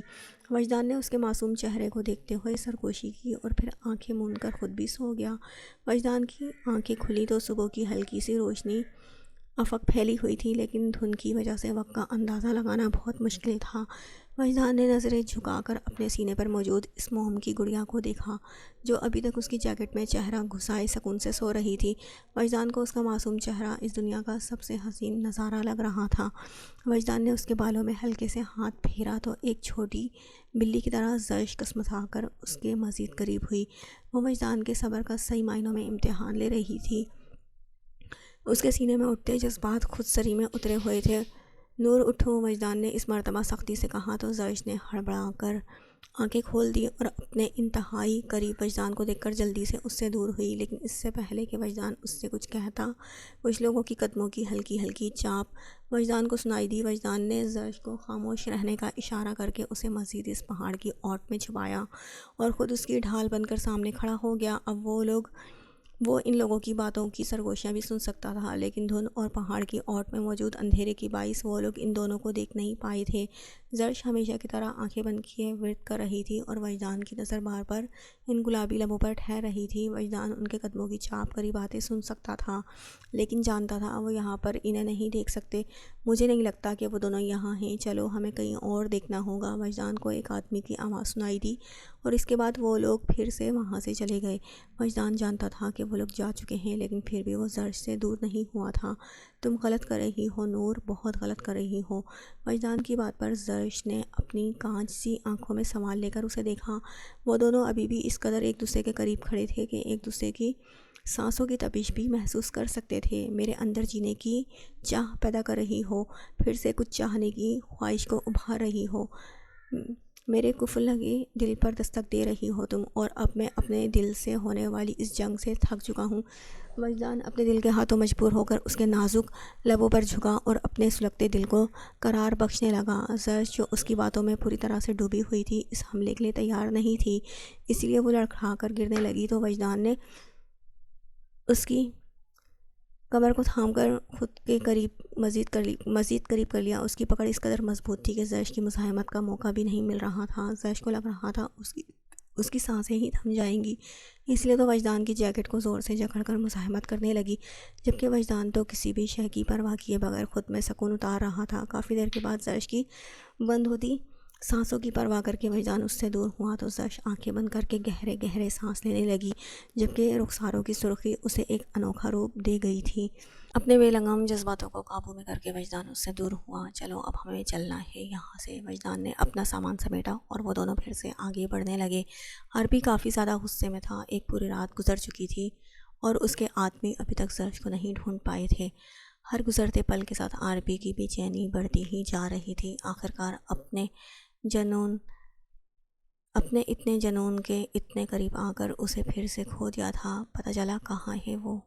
وجدان نے اس کے معصوم چہرے کو دیکھتے ہوئے سرگوشی کی اور پھر آنکھیں موند کر خود بھی سو گیا۔ وجدان کی آنکھیں کھلی تو صبح کی ہلکی سی روشنی افق پھیلی ہوئی تھی، لیکن دھند کی وجہ سے وقت کا اندازہ لگانا بہت مشکل تھا۔ وجدان نے نظریں جھکا کر اپنے سینے پر موجود اس موم کی گڑیا کو دیکھا، جو ابھی تک اس کی جیکٹ میں چہرہ گھسائے سکون سے سو رہی تھی۔ وجدان کو اس کا معصوم چہرہ اس دنیا کا سب سے حسین نظارہ لگ رہا تھا۔ وجدان نے اس کے بالوں میں ہلکے سے ہاتھ پھیرا تو ایک چھوٹی بلی کی طرح زرش کسمسا کر اس کے مزید قریب ہوئی۔ وہ وجدان کے صبر کا صحیح معنوں میں امتحان لے رہی تھی۔ اس کے سینے میں اٹھتے جذبات خود سری میں اترے ہوئے تھے۔ نور اٹھو، وجدان نے اس مرتبہ سختی سے کہا تو زرش نے ہڑبڑا کر آنکھیں کھول دی اور اپنے انتہائی قریب وجدان کو دیکھ کر جلدی سے اس سے دور ہوئی، لیکن اس سے پہلے کہ وجدان اس سے کچھ کہتا، کچھ لوگوں کی قدموں کی ہلکی ہلکی چاپ وجدان کو سنائی دی۔ وجدان نے زرش کو خاموش رہنے کا اشارہ کر کے اسے مزید اس پہاڑ کی اوٹ میں چھپایا اور خود اس کی ڈھال بن کر سامنے کھڑا ہو گیا۔ اب وہ ان لوگوں کی باتوں کی سرگوشیاں بھی سن سکتا تھا، لیکن دھند اور پہاڑ کی اوٹ میں موجود اندھیرے کی باعث وہ لوگ ان دونوں کو دیکھ نہیں پائے تھے۔ زرش ہمیشہ کی طرح آنکھیں بند کیے ورد کر رہی تھی اور وجدان کی نظر بار بار ان گلابی لبوں پر ٹھہر رہی تھی۔ وجدان ان کے قدموں کی چاپ قریب آتے سن سکتا تھا، لیکن جانتا تھا وہ یہاں پر انہیں نہیں دیکھ سکتے۔ مجھے نہیں لگتا کہ وہ دونوں یہاں ہیں، چلو ہمیں کہیں اور دیکھنا ہوگا، وجدان کو ایک آدمی کی آواز سنائی دی اور اس کے بعد وہ لوگ پھر سے وہاں سے چلے گئے۔ وجدان جانتا تھا کہ وہ لوگ جا چکے ہیں، لیکن پھر بھی وہ زرش سے دور نہیں ہوا تھا۔ تم غلط کر رہی ہو نور، بہت غلط کر رہی ہو۔ وجدان کی بات پر زرش نے اپنی کانچ سی آنکھوں میں سوال لے کر اسے دیکھا۔ وہ دونوں ابھی بھی اس قدر ایک دوسرے کے قریب کھڑے تھے کہ ایک دوسرے کی سانسوں کی تپش بھی محسوس کر سکتے تھے۔ میرے اندر جینے کی چاہ پیدا کر رہی ہو، پھر سے کچھ چاہنے کی خواہش کو ابھار رہی ہو، میرے قفل لگے دل پر دستک دے رہی ہو تم، اور اب میں اپنے دل سے ہونے والی اس جنگ سے تھک چکا ہوں۔ وجدان اپنے دل کے ہاتھوں مجبور ہو کر اس کے نازک لبوں پر جھکا اور اپنے سلگتے دل کو قرار بخشنے لگا۔ زرش جو اس کی باتوں میں پوری طرح سے ڈوبی ہوئی تھی، اس حملے کے لیے تیار نہیں تھی، اس لیے وہ لڑکھڑا کر گرنے لگی تو وجدان نے اس کی کمر کو تھام کر خود کے قریب مزید قریب کر لیا۔ اس کی پکڑ اس قدر مضبوط تھی کہ زرش کی مزاحمت کا موقع بھی نہیں مل رہا تھا۔ زرش کو لگ رہا تھا اس کی سانسیں ہی تھم جائیں گی، اس لیے تو وجدان کی جیکٹ کو زور سے جکڑ کر مزاحمت کرنے لگی، جبکہ وجدان تو کسی بھی شے کی پرواہ کیے بغیر خود میں سکون اتار رہا تھا۔ کافی دیر کے بعد زرش کی بند ہوتی سانسوں کی پرواہ کر کے وجدان اس سے دور ہوا تو زش آنکھیں بند کر کے گہرے گہرے سانس لینے لگی، جبکہ رخساروں کی سرخی اسے ایک انوکھا روپ دے گئی تھی۔ اپنے بے لگام جذباتوں کو قابو میں کر کے وجدان اس سے دور ہوا۔ چلو اب ہمیں چلنا ہے یہاں سے، وجدان نے اپنا سامان سمیٹا اور وہ دونوں پھر سے آگے بڑھنے لگے۔ عربی کافی زیادہ غصے میں تھا، ایک پوری رات گزر چکی تھی اور اس کے آدمی ابھی تک زرش کو نہیں ڈھونڈ پائے تھے۔ ہر گزرتے پل کے ساتھ عربی کی بے چینی بڑھتی ہی جا رہی تھی۔ آخرکار اپنے اتنے جنون کے اتنے قریب آ کر اسے پھر سے کھو دیا تھا۔ پتہ چلا کہاں ہے وہ۔